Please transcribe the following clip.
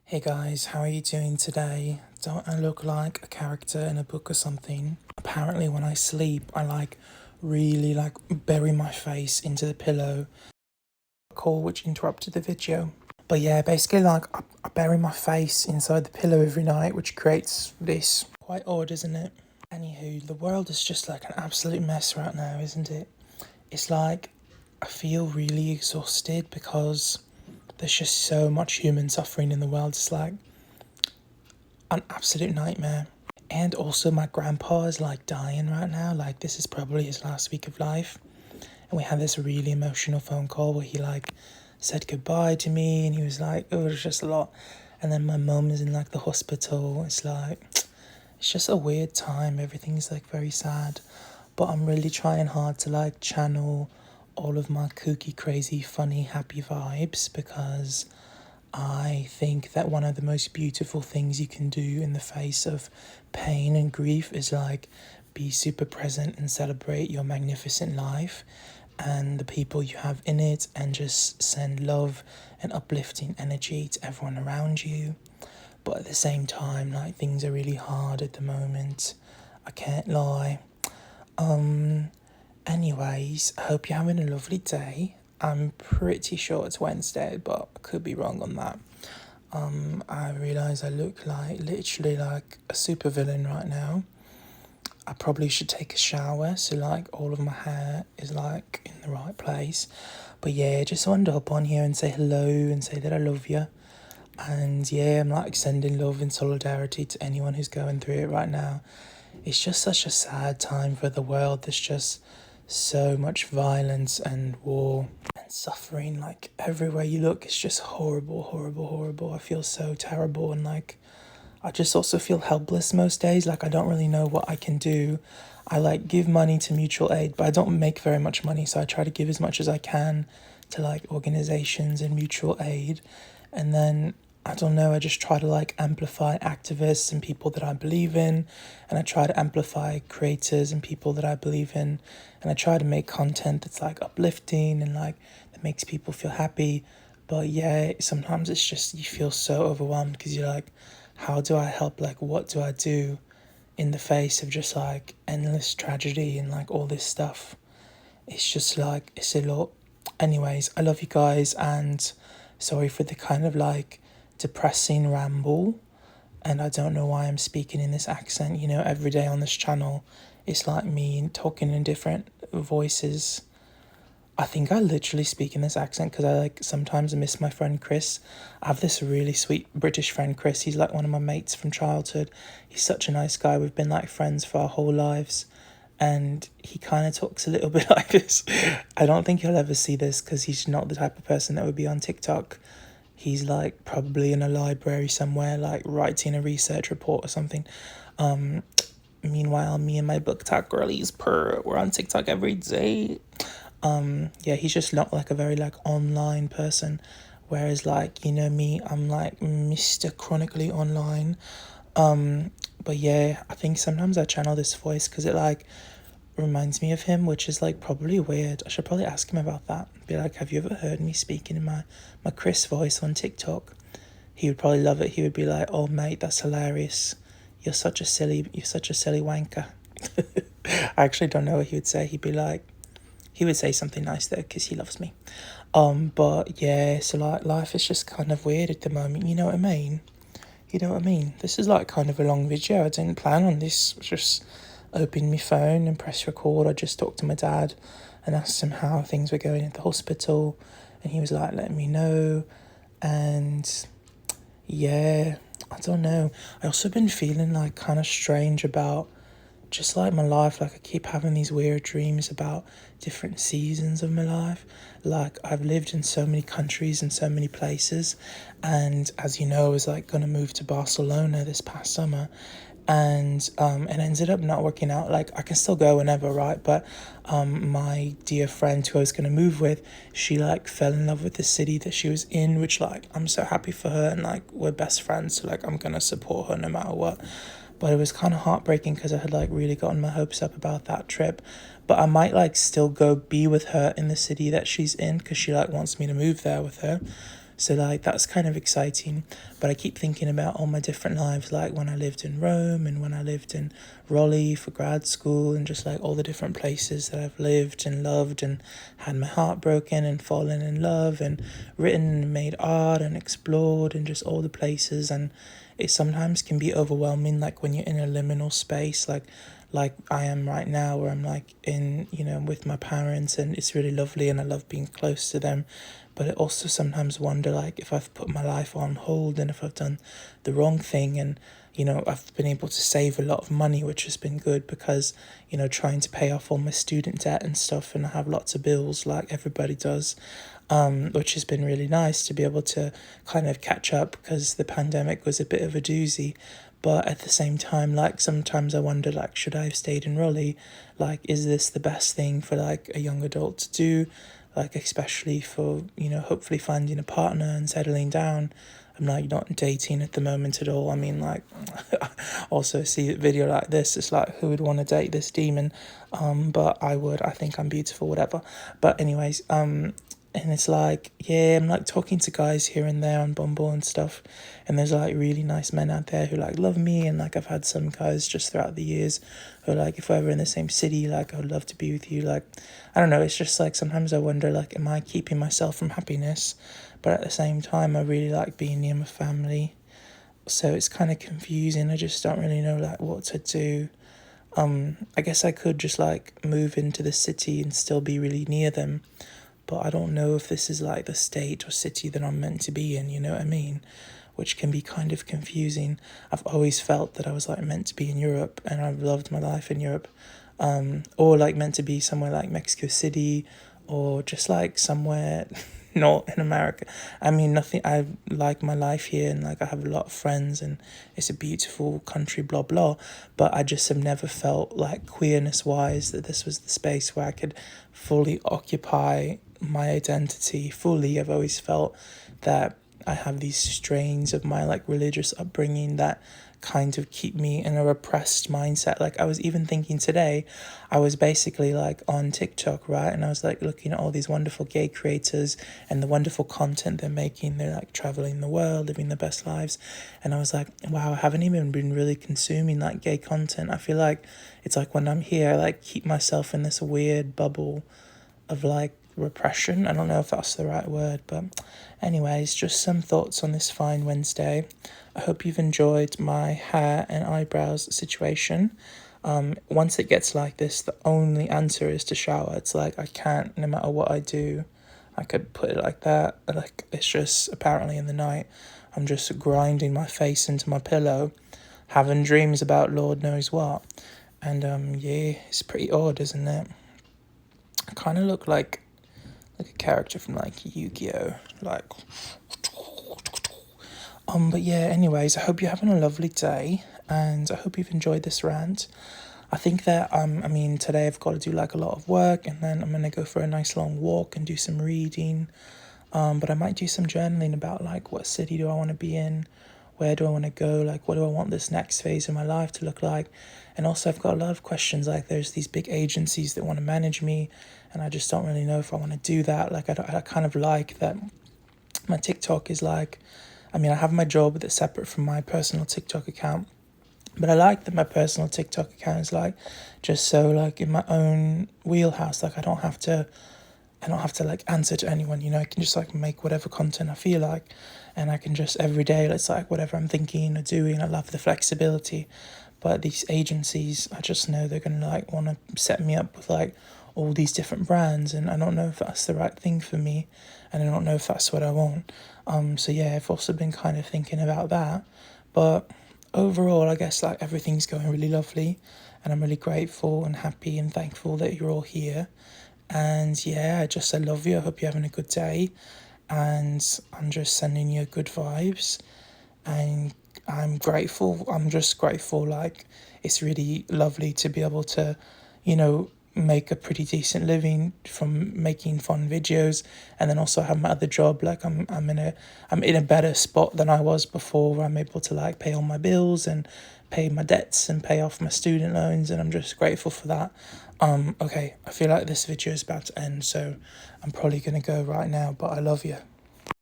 Hey guys, how are you doing today? Don't I look like a character in a book or something? Apparently when I sleep, I really bury my face into the pillow. Call which interrupted the video. But yeah, basically I bury my face inside the pillow every night, which creates this. Quite odd, isn't it? Anywho, the world is just like an absolute mess right now, isn't it? It's like I feel really exhausted because there's just so much human suffering in the world. It's like an absolute nightmare. And also, my grandpa is like dying right now. Like, this is probably his last week of life. And we had this really emotional phone call where he said goodbye to me, and he was like, oh, it was just a lot. And then my mum is in like the hospital. It's just a weird time. Everything's like very sad. But I'm really trying hard to like channel all of my kooky, crazy, funny, happy vibes because I think that one of the most beautiful things you can do in the face of pain and grief is like be super present and celebrate your magnificent life and the people you have in it, and just send love and uplifting energy to everyone around you. But at the same time, like, things are really hard at the moment. I can't lie. Anyways, I hope you're having a lovely day. I'm pretty sure it's Wednesday, but I could be wrong on that. I realise I look like literally like a supervillain right now. I probably should take a shower so like all of my hair is like in the right place. But yeah, just wanted to hop on here and say hello and say that I love you. And yeah, I'm like sending love and solidarity to anyone who's going through it right now. It's just such a sad time for the world. There's just so much violence and war and suffering. Like, everywhere you look, it's just horrible, horrible, horrible. I feel so terrible, and like, I just also feel helpless most days. Like, I don't really know what I can do. I like give money to mutual aid, but I don't make very much money, so I try to give as much as I can to like organizations and mutual aid. And then I don't know, I just try to like amplify activists and people that I believe in, and I try to amplify creators and people that I believe in, and I try to make content that's like uplifting and like that makes people feel happy. But yeah, sometimes it's just you feel so overwhelmed because you're like, how do I help? Like, what do I do in the face of just like endless tragedy and like all this stuff? It's just like, it's a lot. Anyways, I love you guys, and sorry for the kind of like depressing ramble. And I don't know why I'm speaking in this accent. You know, every day on this channel, it's like me talking in different voices. I think I literally speak in this accent because I like sometimes miss my friend Chris. I have this really sweet British friend, Chris. He's like one of my mates from childhood. He's such a nice guy. We've been like friends for our whole lives. And he kind of talks a little bit like this. I don't think he'll ever see this because he's not the type of person that would be on TikTok. He's like probably in a library somewhere, like writing a research report or something. Meanwhile, me and my book talk girlies we're on TikTok every day. Yeah, he's just not like a very like online person. Whereas like, you know me, I'm like Mr. Chronically Online. But yeah, I think sometimes I channel this voice because it like reminds me of him, which is like probably weird. I should probably ask him about that. Be like, have you ever heard me speaking in my Chris voice on TikTok? He would probably love it. He would be like, oh mate, that's hilarious. You're such a silly wanker. I actually don't know what he would say. He would say something nice though, because he loves me. But yeah, so like life is just kind of weird at the moment. You know what I mean? You know what I mean? This is like kind of a long video. I didn't plan on this. Just opened my phone and press record. I just talked to my dad and asked him how things were going at the hospital, and he was like letting me know. And yeah, I don't know. I also been feeling like kind of strange about just like my life. Like, I keep having these weird dreams about different seasons of my life. Like, I've lived in so many countries and so many places, and as you know, I was like gonna move to Barcelona this past summer, and it ended up not working out. Like, I can still go whenever, right? But my dear friend who I was gonna move with, she like fell in love with the city that she was in, which like I'm so happy for her, and like we're best friends, so like I'm gonna support her no matter what. But it was kind of heartbreaking because I had like really gotten my hopes up about that trip. But I might like still go be with her in the city that she's in because she like wants me to move there with her. So like that's kind of exciting. But I keep thinking about all my different lives, like when I lived in Rome and when I lived in Raleigh for grad school, and just like all the different places that I've lived and loved and had my heart broken and fallen in love and written and made art and explored, and just all the places. And it sometimes can be overwhelming, like when you're in a liminal space, like I am right now, where I'm like in, with my parents, and it's really lovely and I love being close to them. But I also sometimes wonder, like, if I've put my life on hold and if I've done the wrong thing. And I've been able to save a lot of money, which has been good, because trying to pay off all my student debt and stuff, and I have lots of bills like everybody does, which has been really nice to be able to kind of catch up, because the pandemic was a bit of a doozy. But at the same time, like, sometimes I wonder, like, should I have stayed in Raleigh? Like, is this the best thing for like a young adult to do? Like, especially for, hopefully finding a partner and settling down. I'm like not dating at the moment at all. I mean, like, also see a video like this, it's like, who would want to date this demon? But I would. I think I'm beautiful, whatever. But anyways, and it's like, yeah, I'm like talking to guys here and there on Bumble and stuff, and there's like really nice men out there who like love me. And like I've had some guys just throughout the years who are like, if we're ever in the same city, like I would love to be with you. Like, I don't know, it's just like sometimes I wonder, like, am I keeping myself from happiness? But at the same time, I really like being near my family, so it's kind of confusing. I just don't really know like what to do. I guess I could just like move into the city and still be really near them, but I don't know if this is like the state or city that I'm meant to be in, you know what I mean? Which can be kind of confusing. I've always felt that I was like meant to be in Europe, and I've loved my life in Europe. Or like meant to be somewhere like Mexico City, or just like somewhere not in America. I mean, nothing, I like my life here, and like I have a lot of friends, and it's a beautiful country, blah blah. But I just have never felt like, queerness wise, that this was the space where I could fully occupy my identity fully. I've always felt that I have these strains of my like religious upbringing that kind of keep me in a repressed mindset. Like I was even thinking today, I was basically like on TikTok, right? And I was like looking at all these wonderful gay creators and the wonderful content they're making. They're like traveling the world, living their best lives. And I was like, wow, I haven't even been really consuming like gay content. I feel like it's like when I'm here, I like keep myself in this weird bubble of like repression. I don't know if that's the right word, but anyways, just some thoughts on this fine Wednesday. I hope you've enjoyed my hair and eyebrows situation. Once it gets like this, the only answer is to shower. It's like I can't, no matter what I do, I could put it like that. Like it's just apparently in the night, I'm just grinding my face into my pillow, having dreams about Lord knows what. And yeah, it's pretty odd, isn't it? I kind of look like a character from like Yu-Gi-Oh, like. But yeah, anyways, I hope you're having a lovely day, and I hope you've enjoyed this rant. I think that I mean, today I've got to do like a lot of work, and then I'm gonna go for a nice long walk and do some reading. But I might do some journaling about like, what city do I want to be in, where do I want to go, like what do I want this next phase of my life to look like. And also I've got a lot of questions, like there's these big agencies that want to manage me, and I just don't really know if I want to do that. Like I kind of like that my TikTok is like, I mean, I have my job that's separate from my personal TikTok account, but I like that my personal TikTok account is like just so like in my own wheelhouse. Like I don't have to like answer to anyone, I can just like make whatever content I feel like, and I can just every day, it's like whatever I'm thinking or doing. I love the flexibility. But these agencies, I just know they're gonna like want to set me up with like all these different brands, and I don't know if that's the right thing for me, and I don't know if that's what I want. So yeah, I've also been kind of thinking about that. But overall, I guess like everything's going really lovely, and I'm really grateful and happy and thankful that you're all here. And yeah, I love you. I hope you're having a good day, and I'm just sending you good vibes. And I'm just grateful. Like, it's really lovely to be able to, make a pretty decent living from making fun videos, and then also have my other job. Like I'm in a better spot than I was before, where I'm able to like pay all my bills and pay my debts and pay off my student loans, and I'm just grateful for that. Okay, I feel like this video is about to end, so I'm probably gonna go right now, but I love you.